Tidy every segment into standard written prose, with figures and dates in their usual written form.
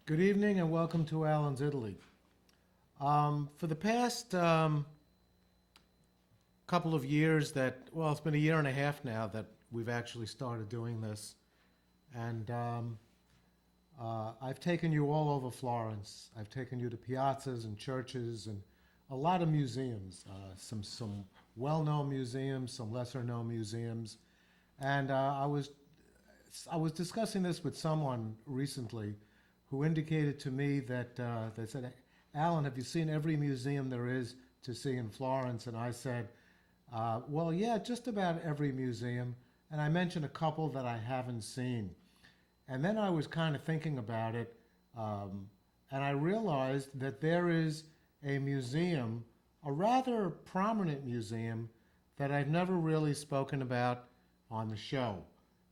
Good evening and welcome to Alan's Italy. For the past couple of years it's been a year and a half now that we've actually started doing this. And I've taken you all over Florence. I've taken you to piazzas and churches and a lot of museums, some well-known museums, some lesser-known museums. And I was discussing this with someone recently who indicated to me that they said, "Alan, have you seen every museum there is to see in Florence?" And I said, "Well, yeah, just about every museum." And I mentioned a couple that I haven't seen. And then I was kind of thinking about it, and I realized that there is a museum, a rather prominent museum, that I've never really spoken about on the show.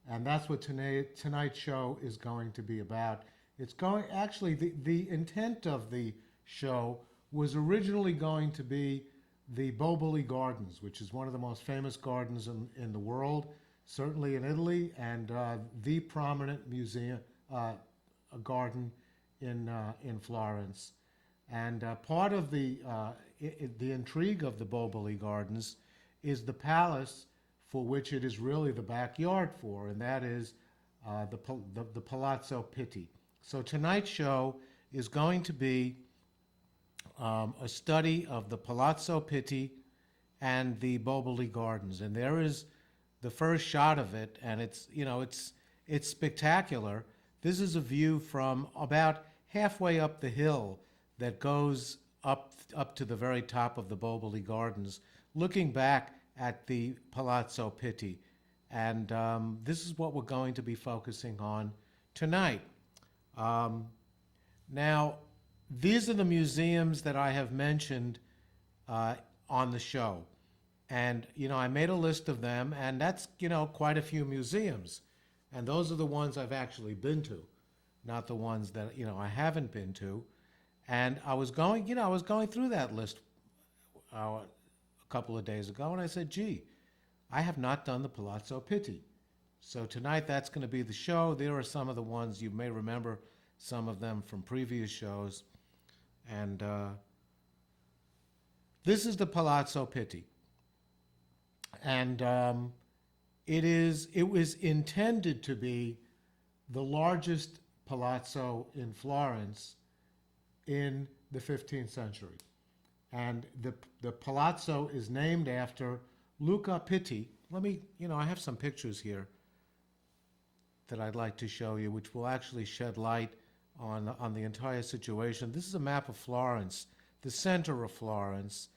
And that's what tonight's show is going to be about. It's going, actually, the intent of the show was originally going to be the Boboli Gardens, which is one of the most famous gardens in the world, certainly in Italy, and the prominent museum, a garden in Florence. And part of the intrigue of the Boboli Gardens is the palace for which it is really the backyard for, and that is the Palazzo Pitti. So tonight's show is going to be a study of the Palazzo Pitti and the Boboli Gardens, and there is the first shot of it, and it's spectacular. This is a view from about halfway up the hill that goes up to the very top of the Boboli Gardens, looking back at the Palazzo Pitti, and this is what we're going to be focusing on tonight. Um, Now, these are the museums that I have mentioned on the show. And, I made a list of them, and that's, quite a few museums. And those are the ones I've actually been to, not the ones that, I haven't been to. And I was going through that list a couple of days ago, and I said, gee, I have not done the Palazzo Pitti. So tonight that's going to be the show. There are some of the ones you may remember, some of them from previous shows. And this is the Palazzo Pitti. And it was intended to be the largest palazzo in Florence in the 15th century. And the palazzo is named after Luca Pitti. I have some pictures here that I'd like to show you, which will actually shed light on the entire situation. This is a map of Florence, the center of Florence,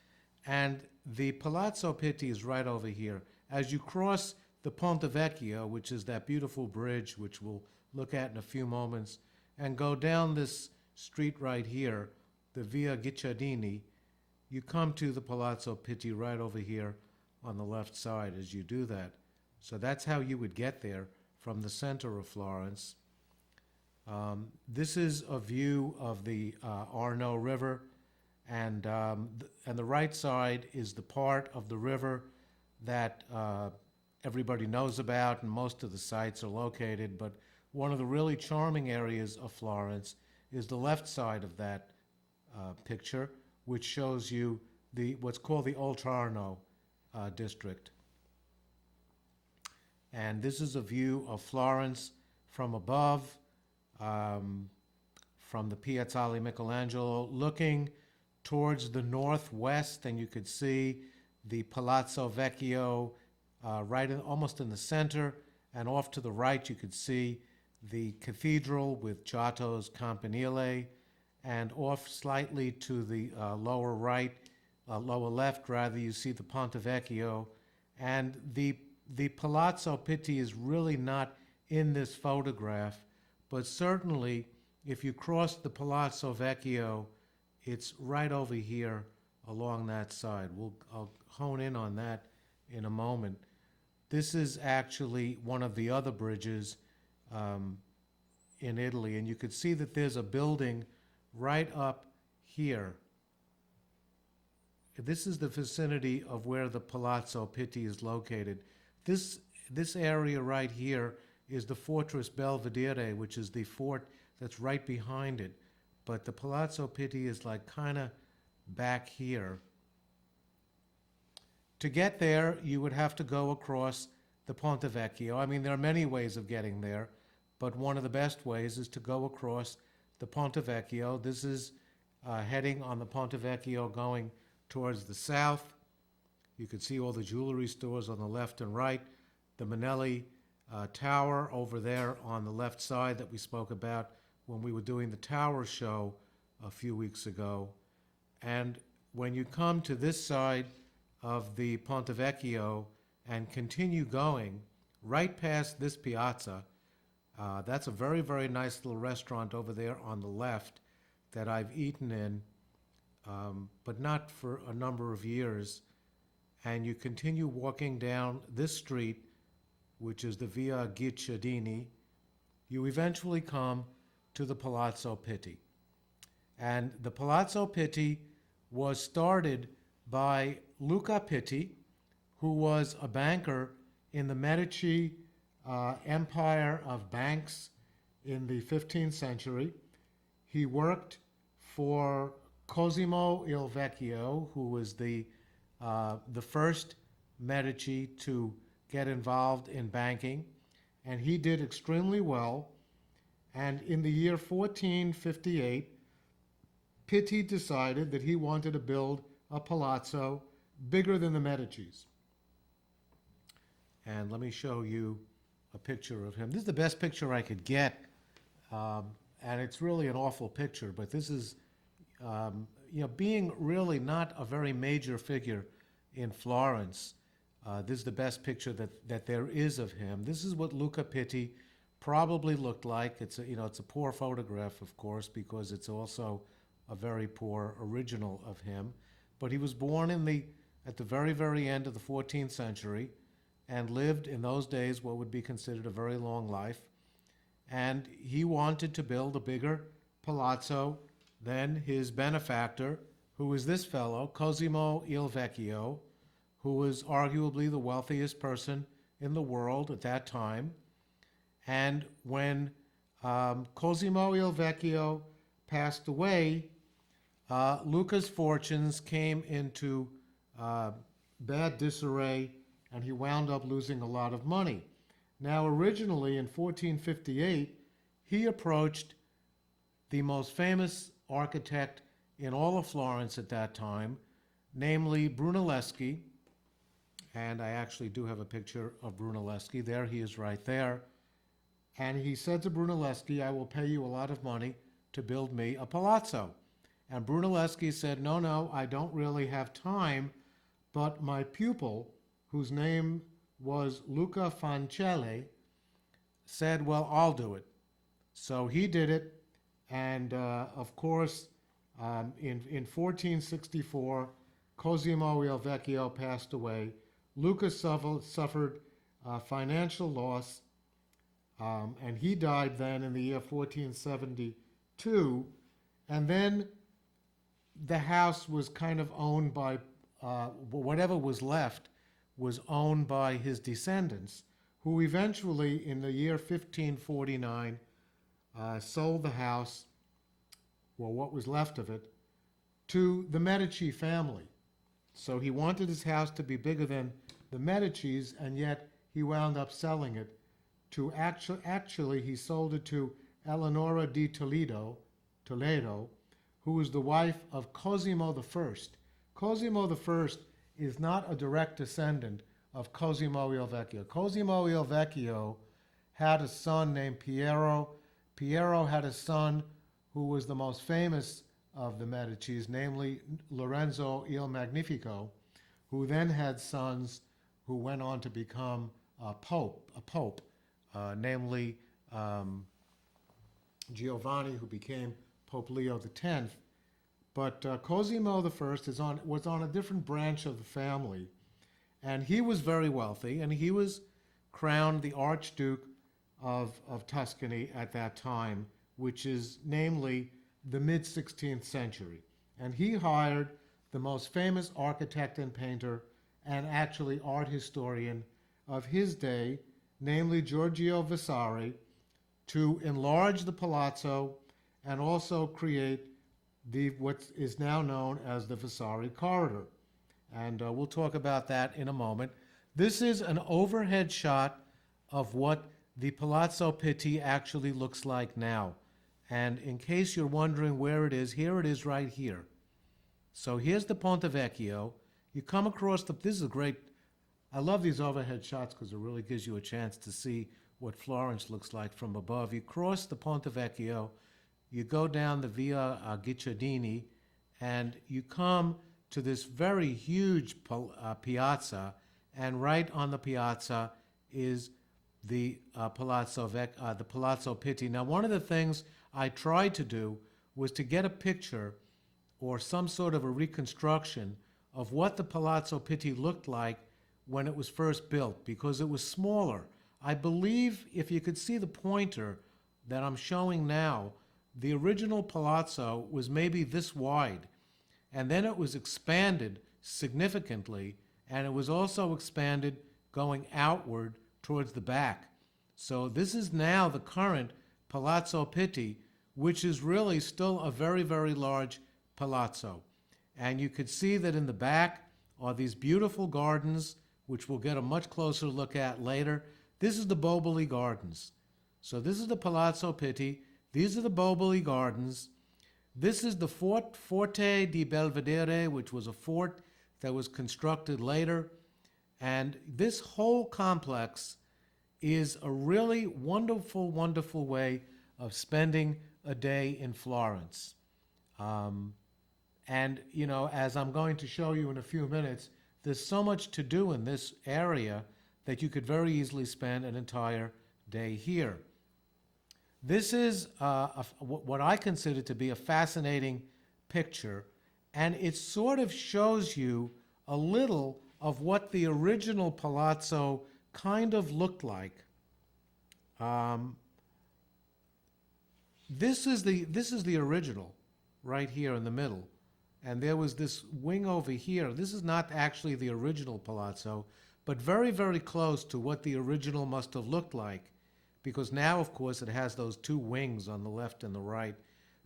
and the Palazzo Pitti is right over here. As you cross the Ponte Vecchio, which is that beautiful bridge, which we'll look at in a few moments, and go down this street right here, the Via Guicciardini, you come to the Palazzo Pitti right over here on the left side as you do that. So that's how you would get there from the center of Florence. This is a view of the Arno River, and the right side is the part of the river that everybody knows about, and most of the sites are located. But one of the really charming areas of Florence is the left side of that picture, which shows you what's called the Old Arno district. And this is a view of Florence from above, from the Piazzale Michelangelo, looking towards the northwest, and you could see the Palazzo Vecchio almost in the center, and off to the right you could see the cathedral with Giotto's Campanile, and off slightly to the lower left rather, you see the Ponte Vecchio, and the Palazzo Pitti is really not in this photograph, but certainly if you cross the Palazzo Vecchio, it's right over here along that side. I'll hone in on that in a moment. This is actually one of the other bridges in Italy, and you could see that there's a building right up here. This is the vicinity of where the Palazzo Pitti is located. This area right here is the Fortress Belvedere, which is the fort that's right behind it. But the Palazzo Pitti is like kind of back here. To get there, you would have to go across the Ponte Vecchio. I mean, there are many ways of getting there, but one of the best ways is to go across the Ponte Vecchio. This is heading on the Ponte Vecchio going towards the south. You can see all the jewelry stores on the left and right. The Manelli Tower over there on the left side that we spoke about when we were doing the tower show a few weeks ago. And when you come to this side of the Ponte Vecchio and continue going right past this piazza, that's a very, very nice little restaurant over there on the left that I've eaten in, but not for a number of years. And you continue walking down this street, which is the Via Guicciardini, you eventually come to the Palazzo Pitti. And the Palazzo Pitti was started by Luca Pitti, who was a banker in the Medici empire of banks in the 15th century. He worked for Cosimo il Vecchio, who was the first Medici to get involved in banking, and he did extremely well. And in the year 1458, Pitti decided that he wanted to build a palazzo bigger than the Medicis. And let me show you a picture of him. This is the best picture I could get, and it's really an awful picture, but this is, being really not a very major figure in Florence, this is the best picture that there is of him. This is what Luca Pitti probably looked like. It's a poor photograph, of course, because it's also a very poor original of him. But he was born at the very, very end of the 14th century and lived in those days what would be considered a very long life. And he wanted to build a bigger palazzo than his benefactor, who was this fellow, Cosimo il Vecchio, who was arguably the wealthiest person in the world at that time. And when Cosimo il Vecchio passed away, Luca's fortunes came into bad disarray, and he wound up losing a lot of money. Now, originally in 1458, he approached the most famous architect in all of Florence at that time, namely Brunelleschi. And I actually do have a picture of Brunelleschi. There he is right there. And he said to Brunelleschi, "I will pay you a lot of money to build me a palazzo." And Brunelleschi said, no, I don't really have time, but my pupil, whose name was Luca Fancelli, said, well, I'll do it. So he did it, and of course, in 1464, Cosimo il Vecchio passed away. Luca suffered financial loss, and he died then in the year 1472, and then the house was kind of owned by, whatever was left was owned by his descendants, who eventually, in the year 1549, sold the house, well, what was left of it, to the Medici family. So he wanted his house to be bigger than the Medicis, and yet he wound up selling it to, actually he sold it to Eleonora di Toledo, who was the wife of Cosimo I. Cosimo I is not a direct descendant of Cosimo il Vecchio. Cosimo il Vecchio had a son named Piero. Piero had a son who was the most famous of the Medicis, namely Lorenzo il Magnifico, who then had sons who went on to become a pope, namely Giovanni, who became Pope Leo X. But Cosimo I was on a different branch of the family, and he was very wealthy, and he was crowned the Archduke of Tuscany at that time, which is namely the mid-16th century. And he hired the most famous architect and painter, and actually art historian of his day, namely Giorgio Vasari, to enlarge the palazzo and also create what is now known as the Vasari corridor. And we'll talk about that in a moment. This is an overhead shot of what the Palazzo Pitti actually looks like now. And in case you're wondering where it is, here it is right here. So here's the Ponte Vecchio. You come across this is a great, I love these overhead shots because it really gives you a chance to see what Florence looks like from above. You cross the Ponte Vecchio, you go down the Via Guicciardini, and you come to this very huge piazza, and right on the piazza is the Palazzo Pitti. Now, one of the things I tried to do was to get a picture or some sort of a reconstruction of what the Palazzo Pitti looked like when it was first built, because it was smaller. I believe if you could see the pointer that I'm showing now, the original palazzo was maybe this wide, and then it was expanded significantly, and it was also expanded going outward towards the back. So this is now the current Palazzo Pitti, which is really still a very, very large palazzo. And you could see that in the back are these beautiful gardens, which we'll get a much closer look at later. This is the Boboli Gardens. So this is the Palazzo Pitti. These are the Boboli Gardens. This is the Forte di Belvedere, which was a fort that was constructed later. And this whole complex is a really wonderful, wonderful way of spending a day in Florence. And, you know, as I'm going to show you in a few minutes, there's so much to do in this area that you could very easily spend an entire day here. This is what I consider to be a fascinating picture, and it sort of shows you a little of what the original palazzo kind of looked like. This is the original right here in the middle, and there was this wing over here. This is not actually the original palazzo, but very, very close to what the original must have looked like, because now, of course, it has those two wings on the left and the right.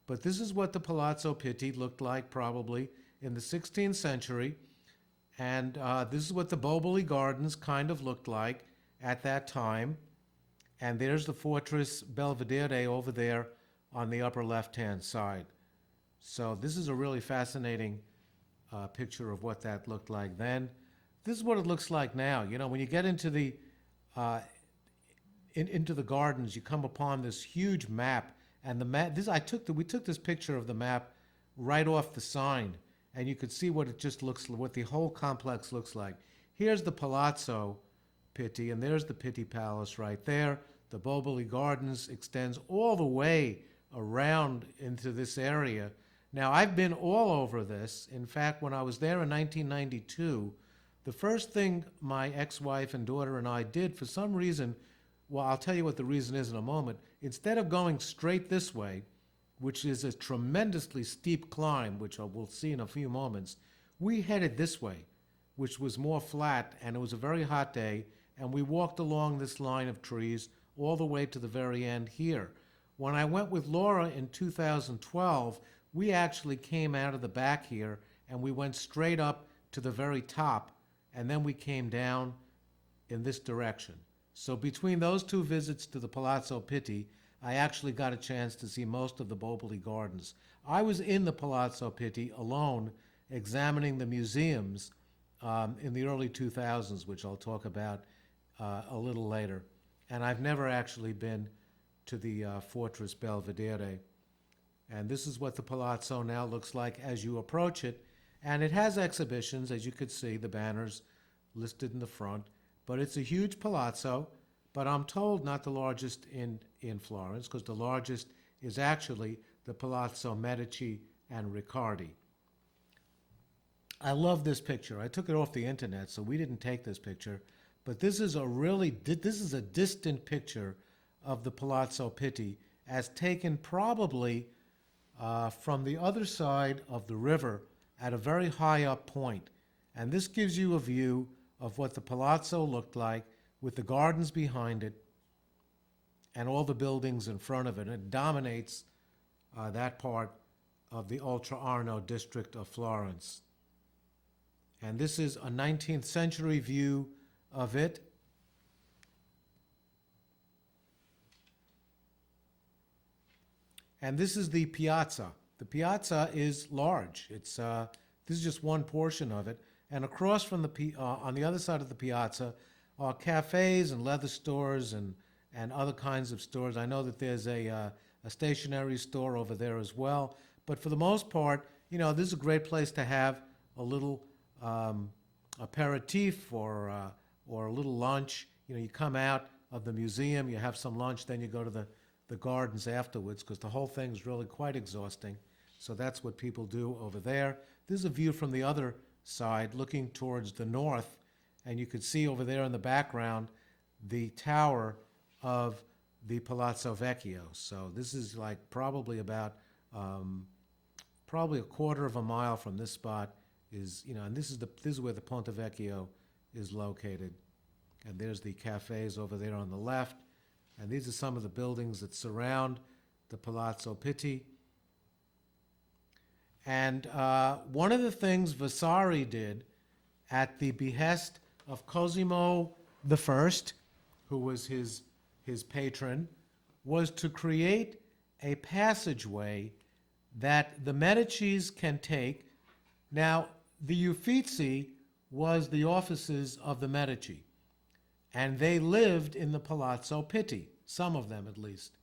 But this is what the Palazzo Pitti looked like probably in the 16th century, and this is what the Boboli Gardens kind of looked like at that time. And there's the Fortress Belvedere over there on the upper left-hand side. So this is a really fascinating picture of what that looked like then. This is what it looks like now. You know, when you get into the into the gardens, you come upon this huge map, and the map. We took this picture of the map right off the sign, and you could see what it just looks, what the whole complex looks like. Here's the Palazzo Pitti, and there's the Pitti Palace right there. The Boboli Gardens extends all the way around into this area. Now, I've been all over this. In fact, when I was there in 1992, the first thing my ex-wife and daughter and I did, for some reason, well, I'll tell you what the reason is in a moment. Instead of going straight this way, which is a tremendously steep climb, which we'll see in a few moments, we headed this way, which was more flat, and it was a very hot day, and we walked along this line of trees all the way to the very end here. When I went with Laura in 2012, we actually came out of the back here, and we went straight up to the very top, and then we came down in this direction. So between those two visits to the Palazzo Pitti, I actually got a chance to see most of the Boboli Gardens. I was in the Palazzo Pitti alone, examining the museums in the early 2000s, which I'll talk about a little later. And I've never actually been to the Fortress Belvedere. And this is what the Palazzo now looks like as you approach it. And it has exhibitions, as you could see, the banners listed in the front. But it's a huge palazzo, but I'm told not the largest in Florence, because the largest is actually the Palazzo Medici and Riccardi. I love this picture. I took it off the internet, so we didn't take this picture. But this is a distant picture of the Palazzo Pitti, as taken probably from the other side of the river at a very high up point. And this gives you a view of what the palazzo looked like with the gardens behind it. and all the buildings in front of it. It dominates that part of the Ultra Arno district of Florence. And this is a 19th century view of it. And this is the piazza. The piazza is large. This is just one portion of it. And across from on the other side of the piazza are cafes and leather stores and other kinds of stores. I know that there's a stationery store over there as well. But for the most part, this is a great place to have a little aperitif or a little lunch. You come out of the museum, you have some lunch, then you go to the gardens afterwards, because the whole thing is really quite exhausting. So that's what people do over there. This is a view from the other side, looking towards the north, and you could see over there in the background the tower of the Palazzo Vecchio. So this is like probably about probably a quarter of a mile from this spot is, and this is where the Ponte Vecchio is located. And there's the cafes over there on the left. And these are some of the buildings that surround the Palazzo Pitti. And one of the things Vasari did at the behest of Cosimo I, who was his patron, was to create a passageway that the Medicis can take. Now, the Uffizi was the offices of the Medici, and they lived in the Palazzo Pitti, some of them at least.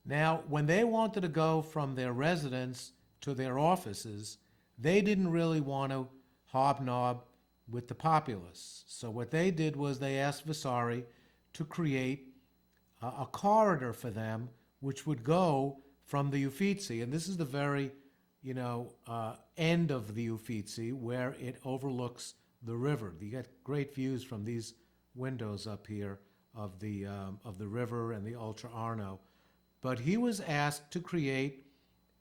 Now, when they wanted to go from their residence to their offices, they didn't really want to hobnob with the populace. So what they did was they asked Vasari to create a corridor for them, which would go from the Uffizi, and this is the very, end of the Uffizi, where it overlooks the river. You get great views from these windows up here of the river and the Ultra Arno. But he was asked to create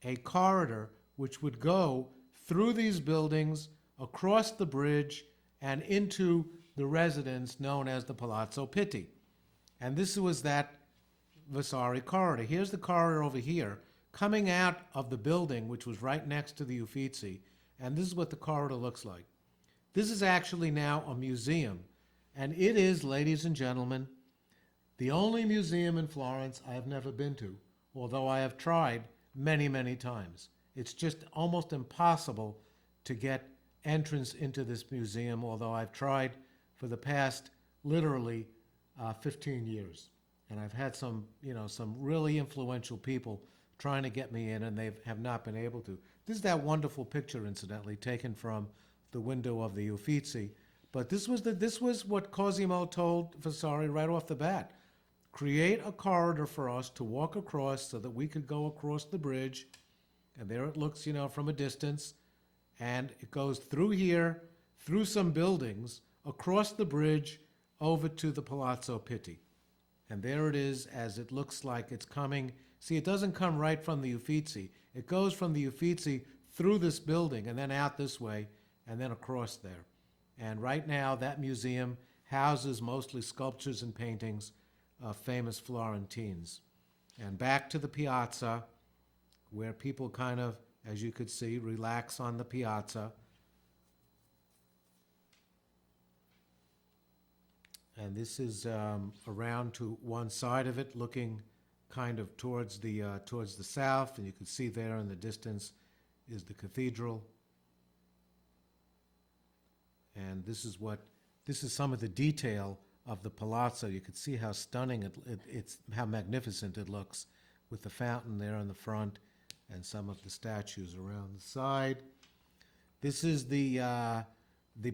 a corridor which would go through these buildings, across the bridge, and into the residence known as the Palazzo Pitti. And this was that Vasari corridor. Here's the corridor over here, coming out of the building, which was right next to the Uffizi, and this is what the corridor looks like. This is actually now a museum, and it is, ladies and gentlemen, the only museum in Florence I have never been to, although I have tried many, many times. It's just almost impossible to get entrance into this museum, although I've tried for the past, literally, 15 years. And I've had some really influential people trying to get me in, and they have not been able to. This is that wonderful picture, incidentally, taken from the window of the Uffizi. But this was what Cosimo told Vasari right off the bat. Create a corridor for us to walk across so that we could go across the bridge. And there it looks, from a distance. And it goes through here, through some buildings, across the bridge, over to the Palazzo Pitti. And there it is, as it looks like it's coming. See, it doesn't come right from the Uffizi. It goes from the Uffizi through this building and then out this way and then across there. And right now, that museum houses mostly sculptures and paintings of famous Florentines. And back to the piazza, where people kind of, as you could see, relax on the piazza. And this is around to one side of it, looking kind of towards the south, and you can see there in the distance is the cathedral. And this is some of the detail of the palazzo. You can see how stunning it's how magnificent it looks, with the fountain there in the front and some of the statues around the side. This is the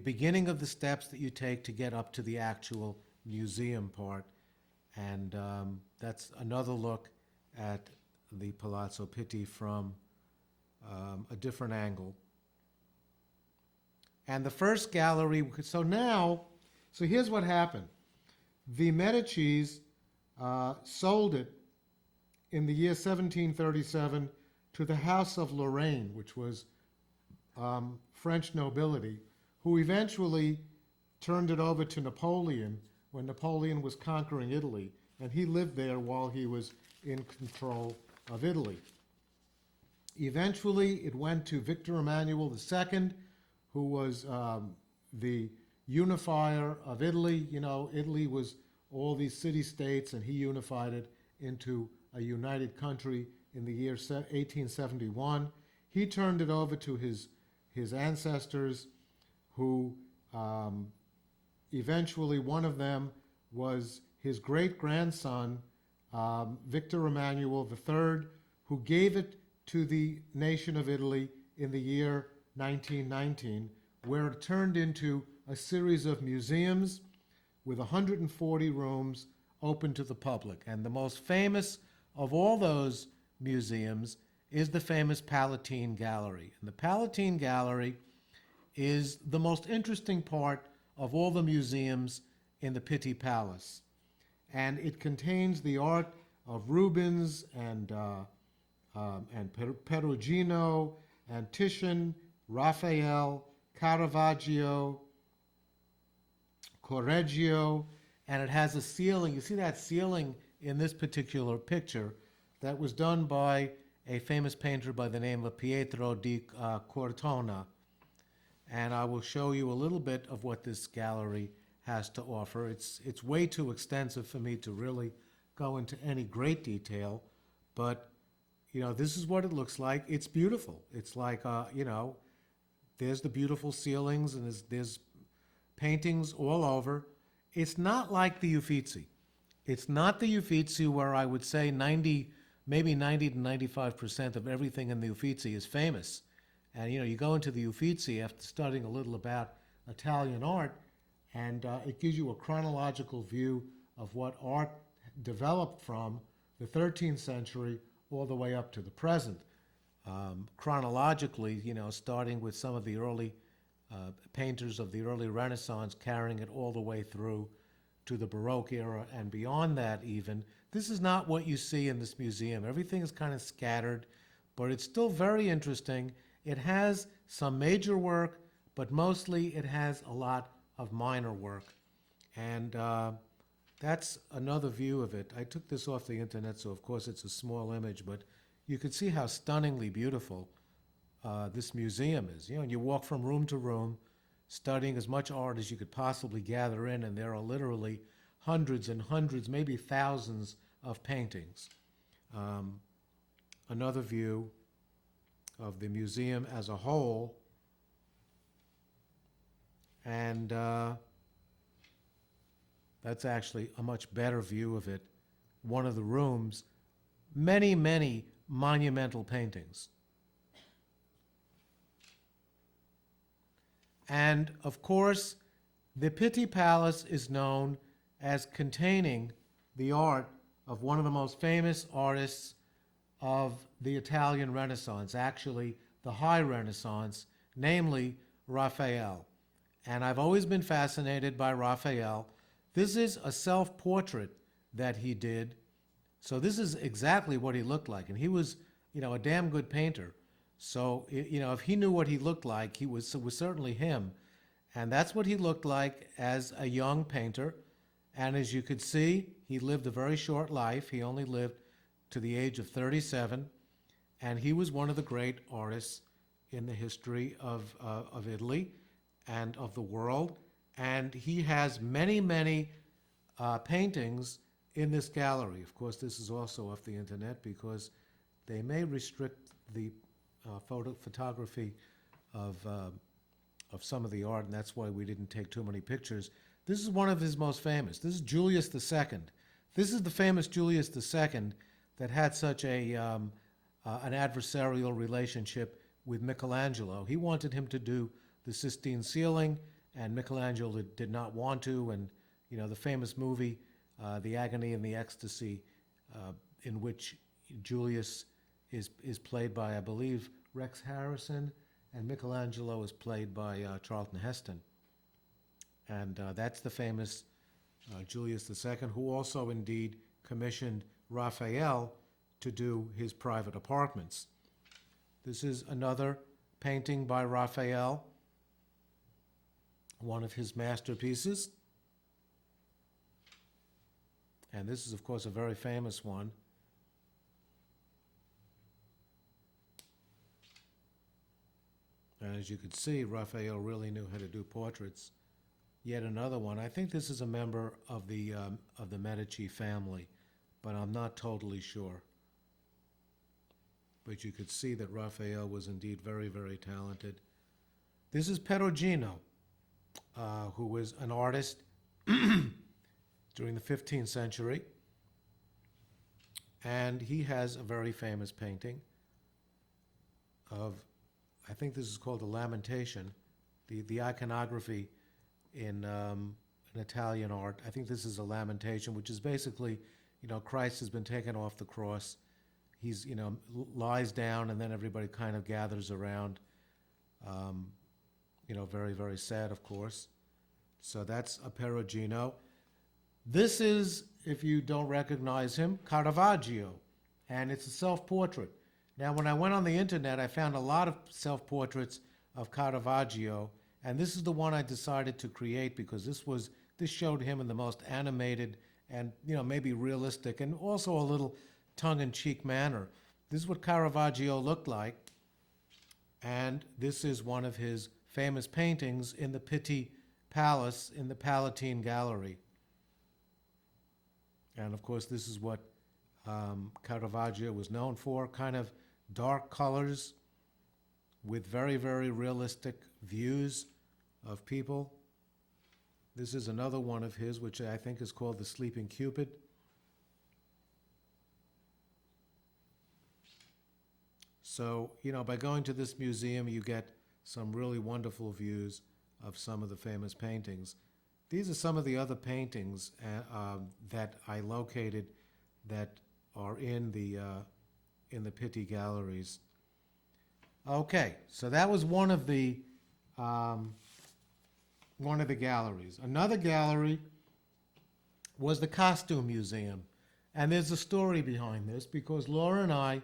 beginning of the steps that you take to get up to the actual museum part. And that's another look at the Palazzo Pitti from a different angle. And the first gallery, so here's what happened. The Medicis sold it in the year 1737 to the House of Lorraine, which was French nobility, who eventually turned it over to Napoleon when Napoleon was conquering Italy and he lived there while he was in control of Italy. Eventually, it went to Victor Emmanuel II, who was the unifier of Italy. You know, Italy was all these city-states, and he unified it into a united country in the year 1871. He turned it over to his ancestors, who eventually, one of them was his great-grandson, Victor Emmanuel III, who gave it to the nation of Italy in the year 1919, where it turned into a series of museums with 140 rooms open to the public. And the most famous of all those museums is the famous Palatine Gallery. And the Palatine Gallery is the most interesting part of all the museums in the Pitti Palace. And it contains the art of Rubens and Perugino and Titian, Raphael, Caravaggio, Correggio, and it has a ceiling. You see that ceiling in this particular picture that was done by a famous painter by the name of Pietro di Cortona. And I will show you a little bit of what this gallery has to offer. It's way too extensive for me to really go into any great detail, but you know, this is what it looks like. It's beautiful. It's like, you know, there's the beautiful ceilings, and there's paintings all over. It's not like the Uffizi. It's not the Uffizi, where I would say maybe 90 to 95% of everything in the Uffizi is famous. And you know, you go into the Uffizi after studying a little about Italian art, and it gives you a chronological view of what art developed from the 13th century all the way up to the present. Chronologically, you know, starting with some of the early painters of the early Renaissance, carrying it all the way through to the Baroque era and beyond that even. This is not what you see in this museum. Everything is kind of scattered, but it's still very interesting. It has some major work, but mostly it has a lot of minor work. And that's another view of it. I took this off the internet, so of course it's a small image, but you can see how stunningly beautiful this museum is. You know, and you walk from room to room, studying as much art as you could possibly gather in, and there are literally hundreds and hundreds, maybe thousands of paintings. Another view of the museum as a whole, and that's actually a much better view of it. One of the rooms, many, many monumental paintings. And of course, the Pitti Palace is known as containing the art of one of the most famous artists of the Italian Renaissance, actually the High Renaissance, namely Raphael. And I've always been fascinated by Raphael. This is a self-portrait that he did. So this is exactly what he looked like. And he was, you know, a damn good painter. So, you know, if he knew what he looked like, it was certainly him. And that's what he looked like as a young painter. And as you could see, he lived a very short life. He only lived to the age of 37. And he was one of the great artists in the history of Italy and of the world. And he has many, many paintings in this gallery. Of course, this is also off the internet because they may restrict the photography of some of the art, and that's why we didn't take too many pictures. This is one of his most famous. This is Julius II. This is the famous Julius II that had such an adversarial relationship with Michelangelo. He wanted him to do the Sistine ceiling, and Michelangelo did not want to. And you know, the famous movie, The Agony and the Ecstasy, in which Julius is played by, I believe, Rex Harrison, and Michelangelo is played by Charlton Heston. And that's the famous Julius II, who also indeed commissioned Raphael to do his private apartments. This is another painting by Raphael, one of his masterpieces. And this is, of course, a very famous one. And as you could see, Raphael really knew how to do portraits. Yet another one. I think this is a member of the Medici family, but I'm not totally sure. But you could see that Raphael was indeed very, very talented. This is Perugino, who was an artist during the 15th century. And he has a very famous painting of, I think this is called the Lamentation, the iconography in Italian art. I think this is a lamentation, which is basically, Christ has been taken off the cross. He's, lies down, and then everybody kind of gathers around. Very, very sad, of course. So that's a Perugino. This is, if you don't recognize him, Caravaggio, and it's a self-portrait. Now, when I went on the internet, I found a lot of self-portraits of Caravaggio, and this is the one I decided to create because this showed him in the most animated and, maybe realistic and also a little tongue-in-cheek manner. This is what Caravaggio looked like, and this is one of his famous paintings in the Pitti Palace in the Palatine Gallery. And of course, this is what Caravaggio was known for, kind of dark colors with very, very realistic views of people. This is another one of his, which I think is called The Sleeping Cupid. So, by going to this museum, you get some really wonderful views of some of the famous paintings. These are some of the other paintings that I located that are in the Pitti galleries. Okay, so that was one of the galleries. Another gallery was the Costume Museum, and there's a story behind this because Laura and I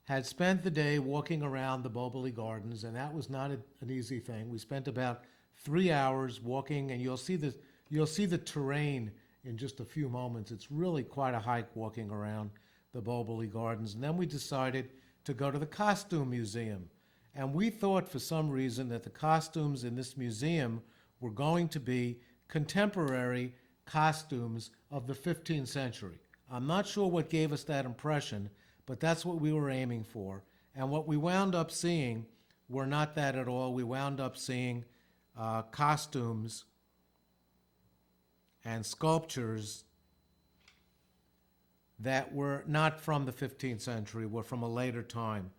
had spent the day walking around the Boboli Gardens, and that was not an easy thing. We spent about 3 hours walking, and you'll see the terrain in just a few moments. It's really quite a hike walking around the Boboli Gardens. And then we decided to go to the Costume Museum. And we thought for some reason that the costumes in this museum were going to be contemporary costumes of the 15th century. I'm not sure what gave us that impression, but that's what we were aiming for. And what we wound up seeing were not that at all. We wound up seeing costumes and sculptures that were not from the 15th century, were from a later time.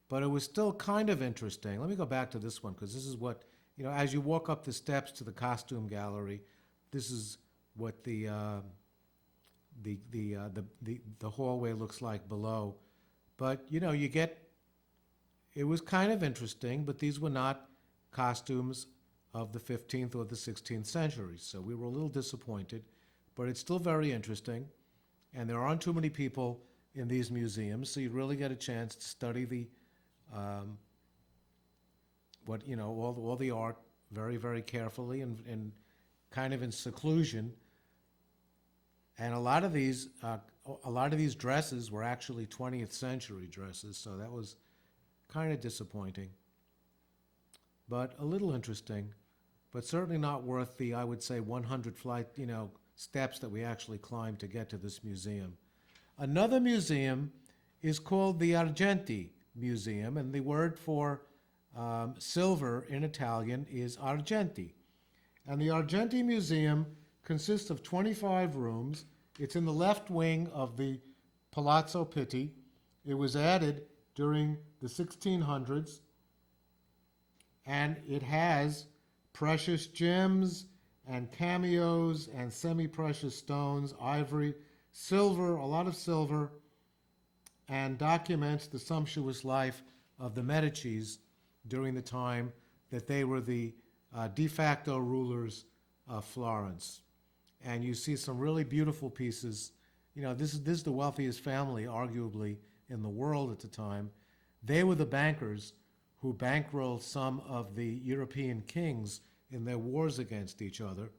But it was still kind of interesting. Let me go back to this one, because this is what, as you walk up the steps to the costume gallery, this is what the hallway looks like below. But, it was kind of interesting, but these were not costumes of the 15th or the 16th century. So we were a little disappointed, but it's still very interesting. And there aren't too many people in these museums, so you really get a chance to study all the art very, very carefully and kind of in seclusion. And a lot of these dresses were actually 20th century dresses, so that was kind of disappointing. But a little interesting, but certainly not worth the, I would say, 100 steps that we actually climbed to get to this museum. Another museum is called the Argenti Museum, and the word for silver in Italian is argenti. And the Argenti Museum consists of 25 rooms. It's in the left wing of the Palazzo Pitti. It was added during the 1600s, and it has precious gems and cameos and semi-precious stones, ivory, silver, a lot of silver, and documents the sumptuous life of the Medicis during the time that they were the de facto rulers of Florence. And you see some really beautiful pieces. This is the wealthiest family, arguably, in the world at the time. They were the bankers who bankrolled some of the European kings in their wars against each other.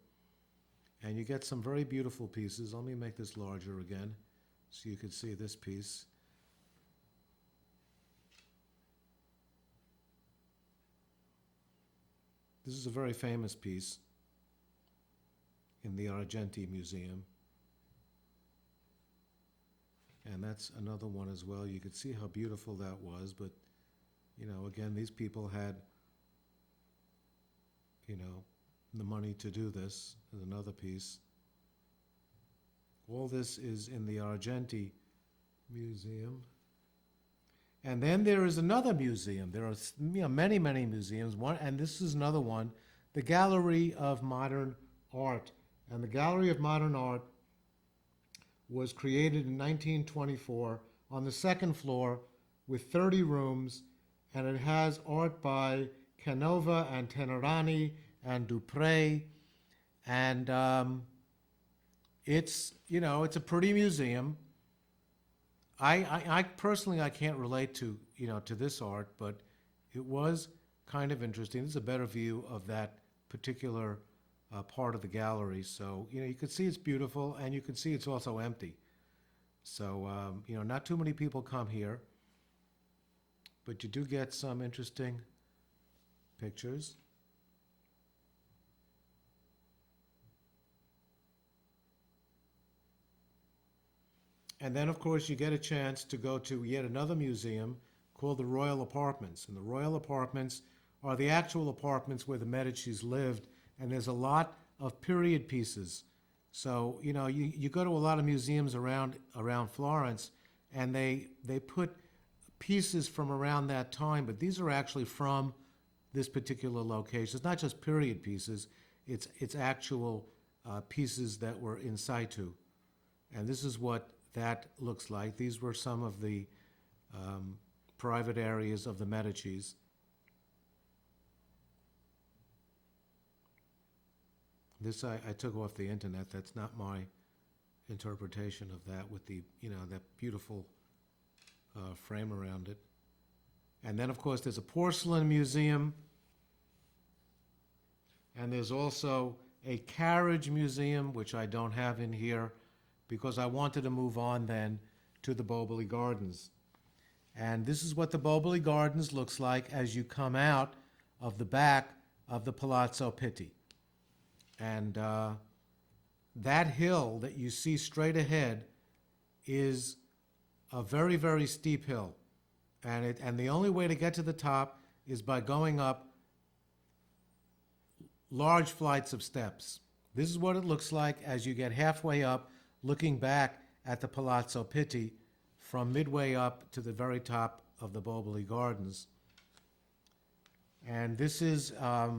And you get some very beautiful pieces. Let me make this larger again so you can see this piece. This is a very famous piece in the Argenti Museum. And that's another one as well. You could see how beautiful that was, but, you know, again, these people had, you know, the money to do this. There's another piece. All this is in the Argenti Museum. And then there is another museum. There are, you know, many, many museums. One, and this is another one, the Gallery of Modern Art. And the Gallery of Modern Art was created in 1924 on the second floor with 30 rooms, and it has art by Canova and Tenerani and Dupré, and it's, you know, it's a pretty museum. I personally, I can't relate to, you know, to this art, but it was kind of interesting. This is a better view of that particular part of the gallery. So, you know, you can see it's beautiful, and you can see it's also empty. So, you know, not too many people come here, but you do get some interesting pictures. And then, of course, you get a chance to go to yet another museum called the Royal Apartments. And the Royal Apartments are the actual apartments where the Medicis lived, and there's a lot of period pieces. So, you know, you go to a lot of museums around Florence, and they put pieces from around that time, but these are actually from this particular location. It's not just period pieces, it's actual pieces that were in situ. And this is what that looks like. These were some of the private areas of the Medicis. This I took off the internet. That's not my interpretation of that, with the, you know, that beautiful frame around it. And then, of course, there's a porcelain museum, and there's also a carriage museum, which I don't have in here because I wanted to move on then to the Boboli Gardens. And this is what the Boboli Gardens looks like as you come out of the back of the Palazzo Pitti. And that hill that you see straight ahead is a very, very steep hill. And the only way to get to the top is by going up large flights of steps. This is what it looks like as you get halfway up, looking back at the Palazzo Pitti from midway up to the very top of the Boboli Gardens. And this is a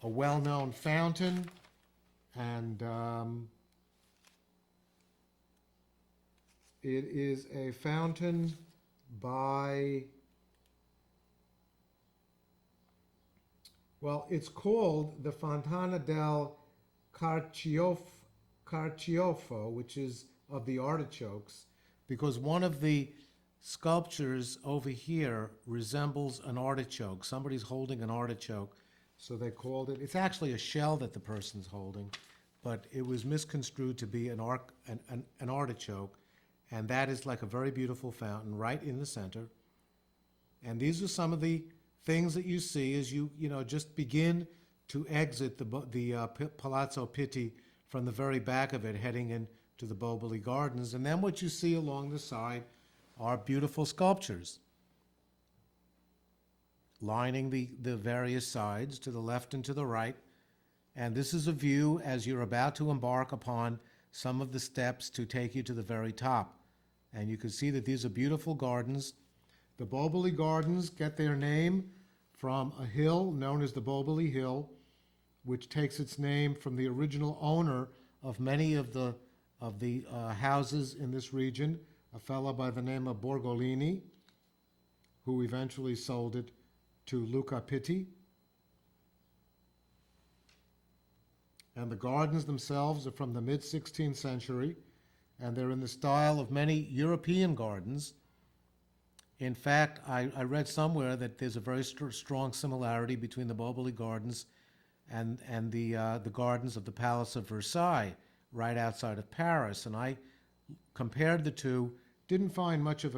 well-known fountain, and it is a fountain by, well, it's called the Fontana del Carciofo, which is of the artichokes, because one of the sculptures over here resembles an artichoke. Somebody's holding an artichoke, so they called it. It's actually a shell that the person's holding, but it was misconstrued to be an artichoke, and that is like a very beautiful fountain right in the center. And these are some of the things that you see as you just begin to exit the Palazzo Pitti from the very back of it, heading into the Boboli Gardens. And then what you see along the side are beautiful sculptures lining the various sides to the left and to the right. And this is a view as you're about to embark upon some of the steps to take you to the very top. And you can see that these are beautiful gardens. The Boboli Gardens get their name from a hill known as the Boboli Hill, which takes its name from the original owner of many of the houses in this region, a fellow by the name of Borgolini, who eventually sold it to Luca Pitti. And the gardens themselves are from the mid-16th century, and they're in the style of many European gardens. In fact, I read somewhere that there's a very strong similarity between the Boboli Gardens and the gardens of the Palace of Versailles, right outside of Paris. And I compared the two, didn't find much of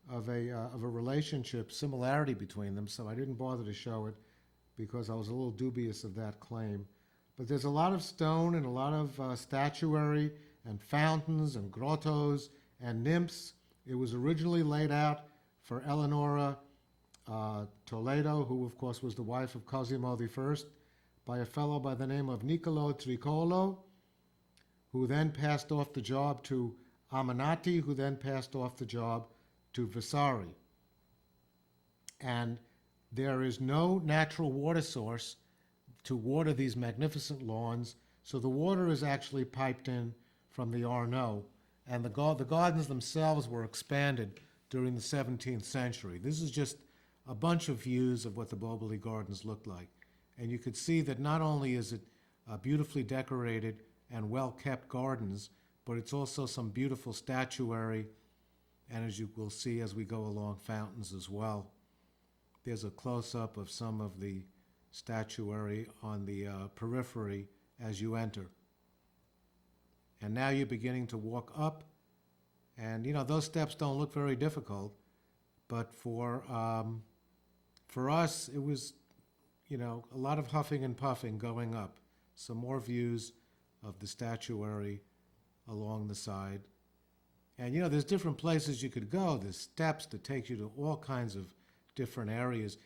a relationship similarity between them, so I didn't bother to show it because I was a little dubious of that claim. But there's a lot of stone and a lot of statuary and fountains and grottos and nymphs. It was originally laid out for Eleonora Toledo, who of course was the wife of Cosimo I, by a fellow by the name of Niccolo Tricolo, who then passed off the job to Amanati, who then passed off the job to Vasari. And there is no natural water source to water these magnificent lawns, so the water is actually piped in from the Arno, and the gardens themselves were expanded during the 17th century. This is just a bunch of views of what the Boboli Gardens looked like. And you could see that not only is it beautifully decorated and well-kept gardens, but it's also some beautiful statuary, and as you will see as we go along, fountains as well. There's a close-up of some of the statuary on the periphery as you enter. And now you're beginning to walk up, and those steps don't look very difficult, but for us it was a lot of huffing and puffing going up. Some more views of the statuary along the side. And there's different places you could go. There's steps that take you to all kinds of different areas.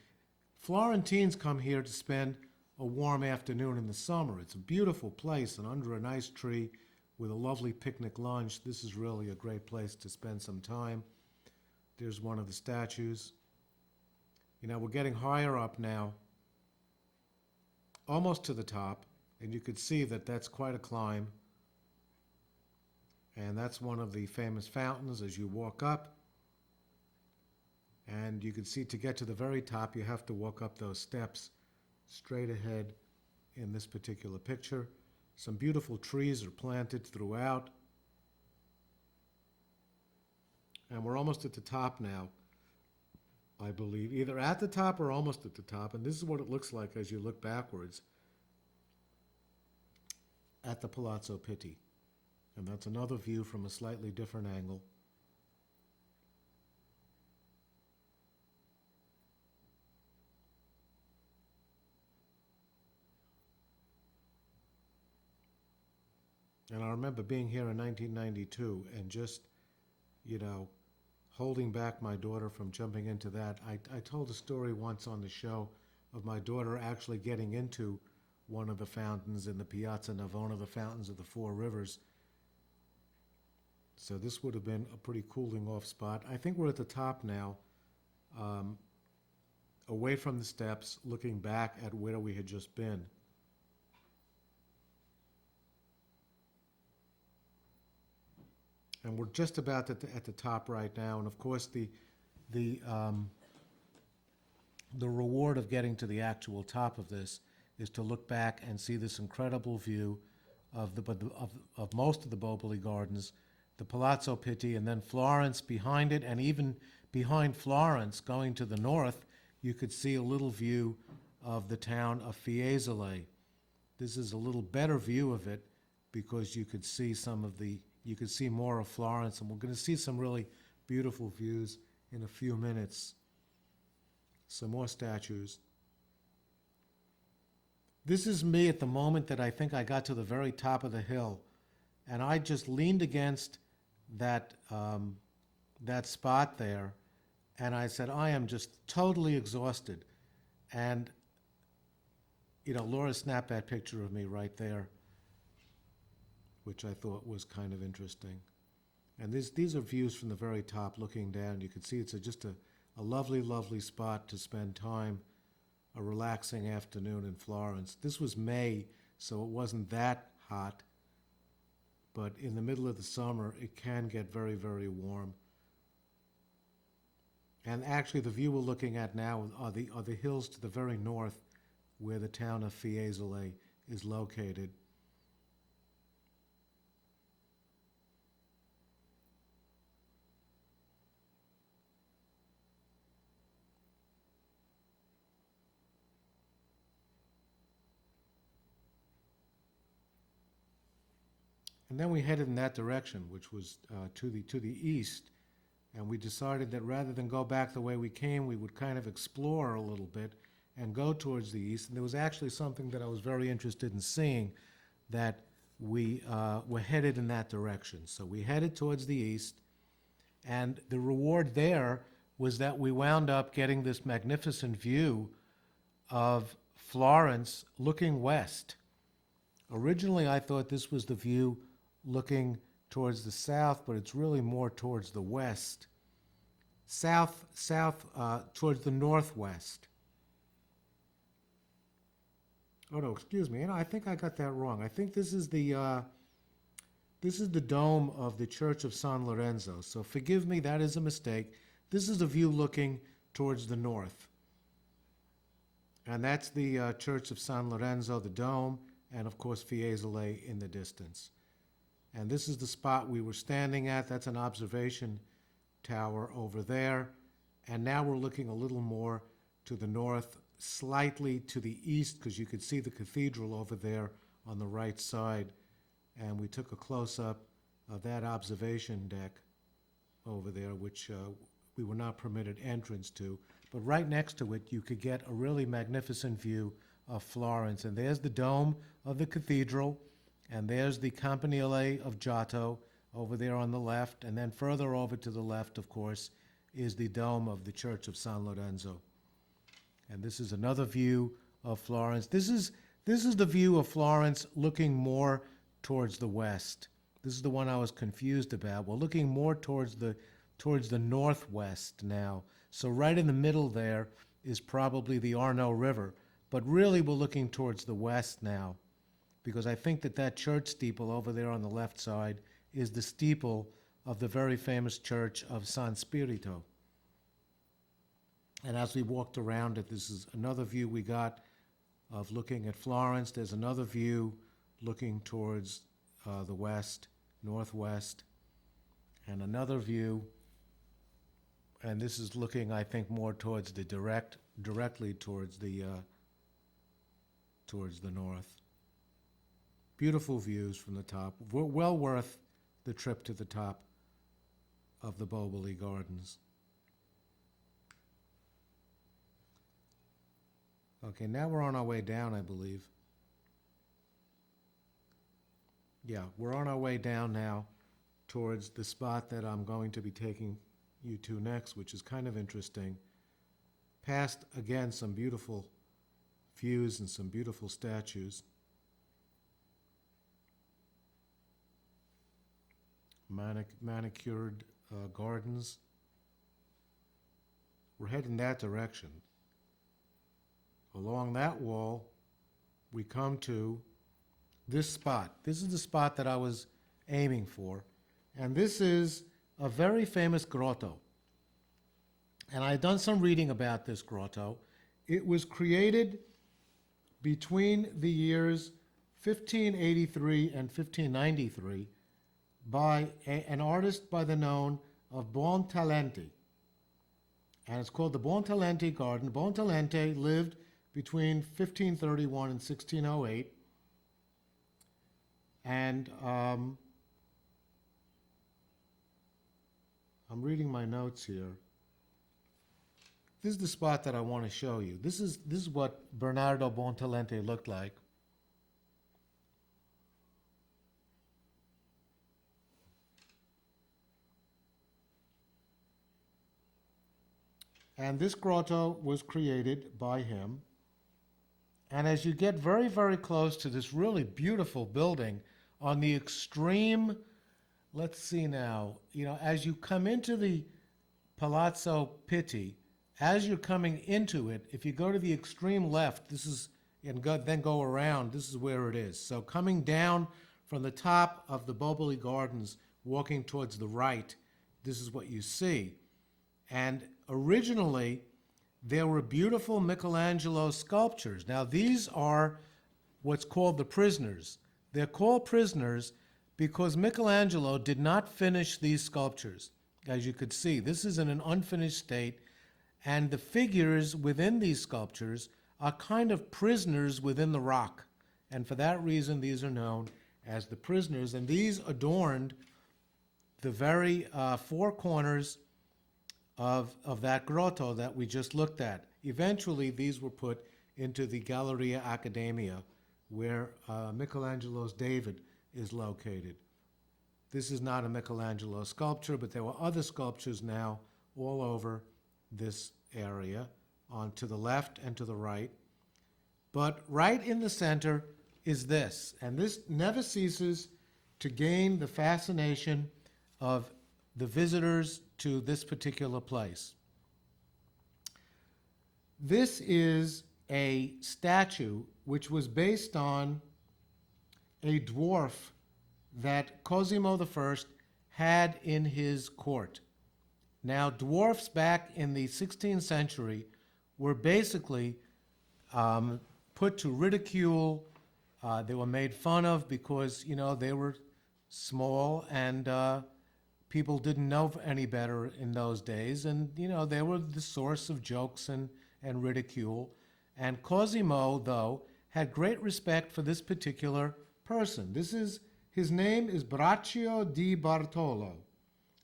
Florentines come here to spend a warm afternoon in the summer. It's a beautiful place, and under a nice tree with a lovely picnic lunch, this is really a great place to spend some time. There's one of the statues. We're getting higher up now, almost to the top, and you could see that that's quite a climb. And that's one of the famous fountains as you walk up. And you can see to get to the very top, you have to walk up those steps straight ahead in this particular picture. Some beautiful trees are planted throughout. And we're almost at the top now, I believe. Either at the top or almost at the top. And this is what it looks like as you look backwards at the Palazzo Pitti. And that's another view from a slightly different angle. And I remember being here in 1992 and just, holding back my daughter from jumping into that. I told a story once on the show of my daughter actually getting into one of the fountains in the Piazza Navona, the fountains of the Four Rivers. So this would have been a pretty cooling off spot. I think we're at the top now, away from the steps, looking back at where we had just been. And we're just about at the top right now. And of course, the reward of getting to the actual top of this is to look back and see this incredible view of most of the Boboli Gardens, the Palazzo Pitti, and then Florence behind it, and even behind Florence, going to the north, you could see a little view of the town of Fiesole. This is a little better view of it because you could see more of Florence, and we're going to see some really beautiful views in a few minutes. Some more statues. This is me at the moment that I think I got to the very top of the hill, and I just leaned against that spot there, and I said, I am just totally exhausted. And Laura snapped that picture of me right there, which I thought was kind of interesting. And these are views from the very top looking down. You can see it's just a lovely, lovely spot to spend time, a relaxing afternoon in Florence. This was May, so it wasn't that hot. But in the middle of the summer, it can get very, very warm. And actually, the view we're looking at now are the hills to the very north, where the town of Fiesole is located. And then we headed in that direction, which was to the east. And we decided that rather than go back the way we came, we would kind of explore a little bit and go towards the east. And there was actually something that I was very interested in seeing, that we were headed in that direction. So we headed towards the east, and the reward there was that we wound up getting this magnificent view of Florence looking west. Originally, I thought this was the view looking towards the south, but it's really more towards the west. South, towards the northwest. Oh no, excuse me. I think I got that wrong. I think this is the dome of the Church of San Lorenzo. So forgive me, that is a mistake. This is a view looking towards the north. And that's the Church of San Lorenzo, the dome, and of course Fiesole in the distance. And this is the spot we were standing at. That's an observation tower over there. And now we're looking a little more to the north, slightly to the east, because you could see the cathedral over there on the right side. And we took a close-up of that observation deck over there, which we were not permitted entrance to. But right next to it, you could get a really magnificent view of Florence. And there's the dome of the cathedral, and there's the Campanile of Giotto over there on the left. And then further over to the left, of course, is the dome of the Church of San Lorenzo. And this is another view of Florence. This is the view of Florence looking more towards the west. This is the one I was confused about. We're looking more towards the northwest now. So right in the middle there is probably the Arno River. But really we're looking towards the west now, because I think that church steeple over there on the left side is the steeple of the very famous church of San Spirito. And as we walked around it, this is another view we got of looking at Florence. There's another view looking towards the west, northwest, and another view. And this is looking, I think, more towards the directly towards the north. Beautiful views from the top. Well worth the trip to the top of the Boboli Gardens. Okay, now we're on our way down, I believe. Yeah, we're on our way down now towards the spot that I'm going to be taking you to next, which is kind of interesting. Past, again, some beautiful views and some beautiful statues. Manicured gardens. We're heading that direction. Along that wall, we come to this spot. This is the spot that I was aiming for. And this is a very famous grotto. And I've done some reading about this grotto. It was created between the years 1583 and 1593 by an artist by the name of Buontalenti. And it's called the Buontalenti Garden. Buontalenti lived between 1531 and 1608. And I'm reading my notes here. This is the spot that I want to show you. This is what Bernardo Buontalenti looked like. And this grotto was created by him. And as you get very, very close to this really beautiful building, on the extreme, let's see now, as you come into the Palazzo Pitti, as you're coming into it, if you go to the extreme left, then go around, this is where it is. So coming down from the top of the Boboli Gardens, walking towards the right, this is what you see. And originally, there were beautiful Michelangelo sculptures. Now, these are what's called the prisoners. They're called prisoners because Michelangelo did not finish these sculptures. As you could see, this is in an unfinished state, and the figures within these sculptures are kind of prisoners within the rock. And for that reason, these are known as the prisoners, and these adorned the very four corners of that grotto that we just looked at. Eventually, these were put into the Galleria Academia, where Michelangelo's David is located. This is not a Michelangelo sculpture, but there were other sculptures now all over this area, on to the left and to the right. But right in the center is this, and this never ceases to gain the fascination of the visitors to this particular place. This is a statue which was based on a dwarf that Cosimo I had in his court. Now, dwarfs back in the 16th century were basically put to ridicule. They were made fun of because, they were small and people didn't know any better in those days. And, they were the source of jokes and ridicule. And Cosimo, though, had great respect for this particular person. His name is Braccio di Bartolo,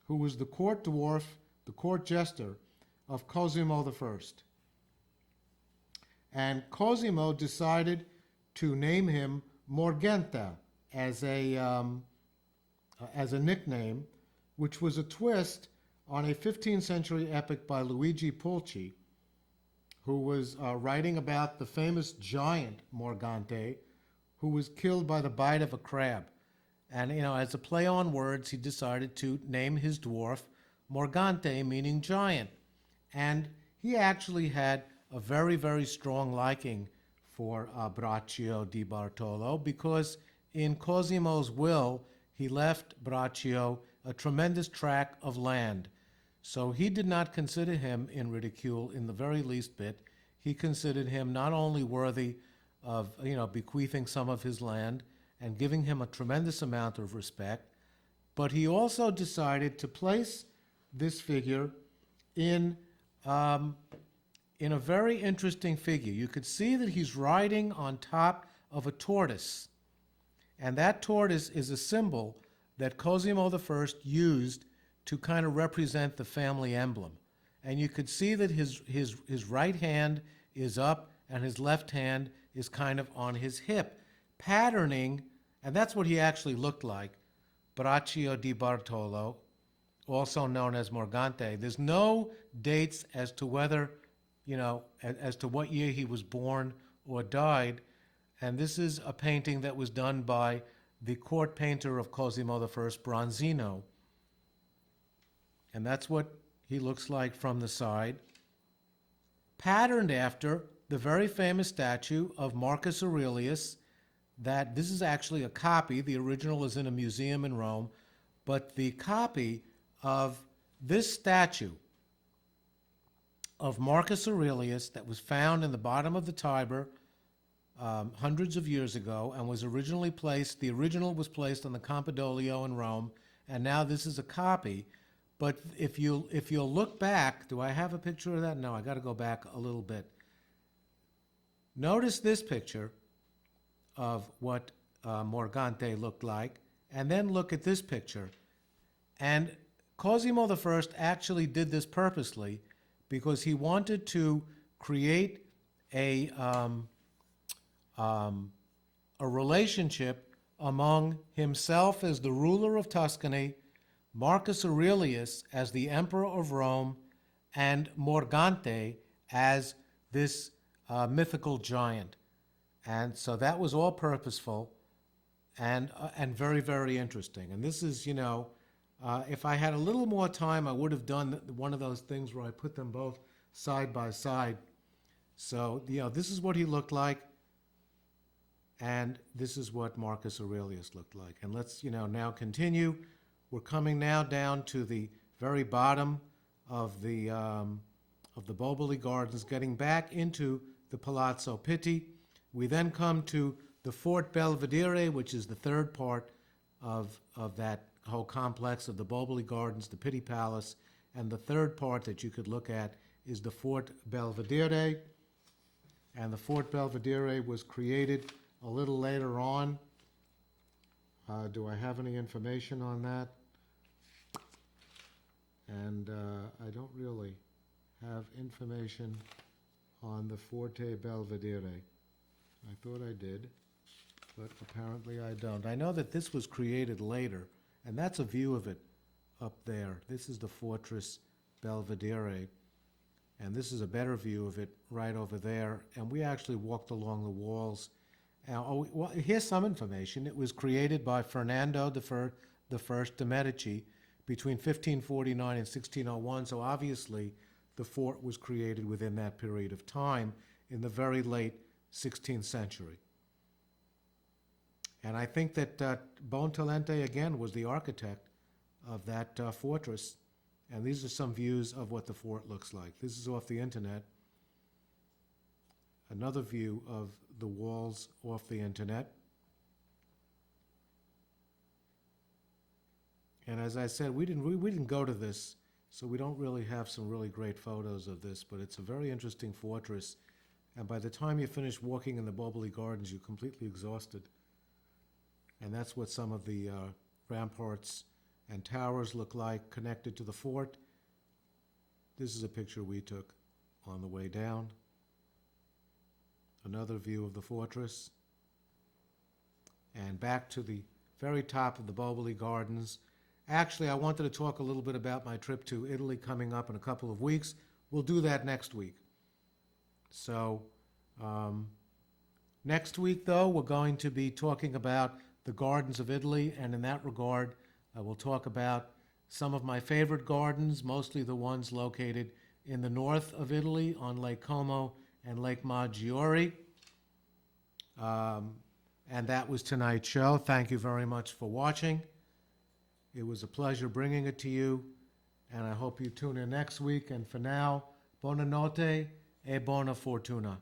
who was the court dwarf, the court jester of Cosimo I. And Cosimo decided to name him Morgenta as a nickname, which was a twist on a 15th century epic by Luigi Pulci, who was writing about the famous giant Morgante, who was killed by the bite of a crab. And, as a play on words, he decided to name his dwarf Morgante, meaning giant. And he actually had a very, very strong liking for Braccio di Bartolo, because in Cosimo's will, he left Braccio a tremendous tract of land. So he did not consider him in ridicule in the very least bit. He considered him not only worthy of, bequeathing some of his land and giving him a tremendous amount of respect, but he also decided to place this figure in a very interesting figure. You could see that he's riding on top of a tortoise, and that tortoise is a symbol that Cosimo I used to kind of represent the family emblem. And you could see that his right hand is up and his left hand is kind of on his hip, patterning, and that's what he actually looked like, Braccio di Bartolo, also known as Morgante. There's no dates as to whether, as to what year he was born or died, and this is a painting that was done by the court painter of Cosimo I, Bronzino. And that's what he looks like from the side, patterned after the very famous statue of Marcus Aurelius. That this is actually a copy. The original is in a museum in Rome, but the copy of this statue of Marcus Aurelius that was found in the bottom of the Tiber hundreds of years ago and was originally placed, the original was placed on the Campidoglio in Rome, and now this is a copy. But if you'll look back, do I have a picture of that? No, I got to go back a little bit. Notice this picture of what Morgante looked like, and then look at this picture. And Cosimo I actually did this purposely because he wanted to create a relationship among himself as the ruler of Tuscany, Marcus Aurelius as the emperor of Rome, and Morgante as this mythical giant. And so that was all purposeful and very, very interesting. And this is, if I had a little more time, I would have done one of those things where I put them both side by side. So, this is what he looked like, and this is what Marcus Aurelius looked like. And let's, now continue. We're coming now down to the very bottom of the Boboli Gardens, getting back into the Palazzo Pitti. We then come to the Fort Belvedere, which is the third part of that whole complex of the Boboli Gardens, the Pitti Palace, and the third part that you could look at is the Fort Belvedere. And the Fort Belvedere was created a little later on Do I have any information on that? And I don't really have information on the Forte Belvedere. I thought I did, but apparently I don't. I know that this was created later, and that's a view of it up there. This is the Fortress Belvedere, and this is a better view of it right over there. And we actually walked along the walls. Well, here's some information. It was created by Fernando the First de' Medici between 1549 and 1601, so obviously the fort was created within that period of time in the very late 16th century. And I think that Buontalenti, again, was the architect of that fortress. And these are some views of what the fort looks like. This is off the internet. Another view of the walls off the internet. And as I said, we didn't go to this, so we don't really have some really great photos of this, but it's a very interesting fortress. And by the time you finish walking in the Boboli Gardens, you're completely exhausted. And that's what some of the ramparts and towers look like connected to the fort. This is a picture we took on the way down. Another view of the fortress. And back to the very top of the Boboli Gardens. Actually, I wanted to talk a little bit about my trip to Italy coming up in a couple of weeks. We'll do that next week. So, next week, though, we're going to be talking about the gardens of Italy, and in that regard, I will talk about some of my favorite gardens, mostly the ones located in the north of Italy on Lake Como and Lake Maggiore. And that was tonight's show. Thank you very much for watching. It was a pleasure bringing it to you, and I hope you tune in next week. And for now, buonanotte e buona fortuna.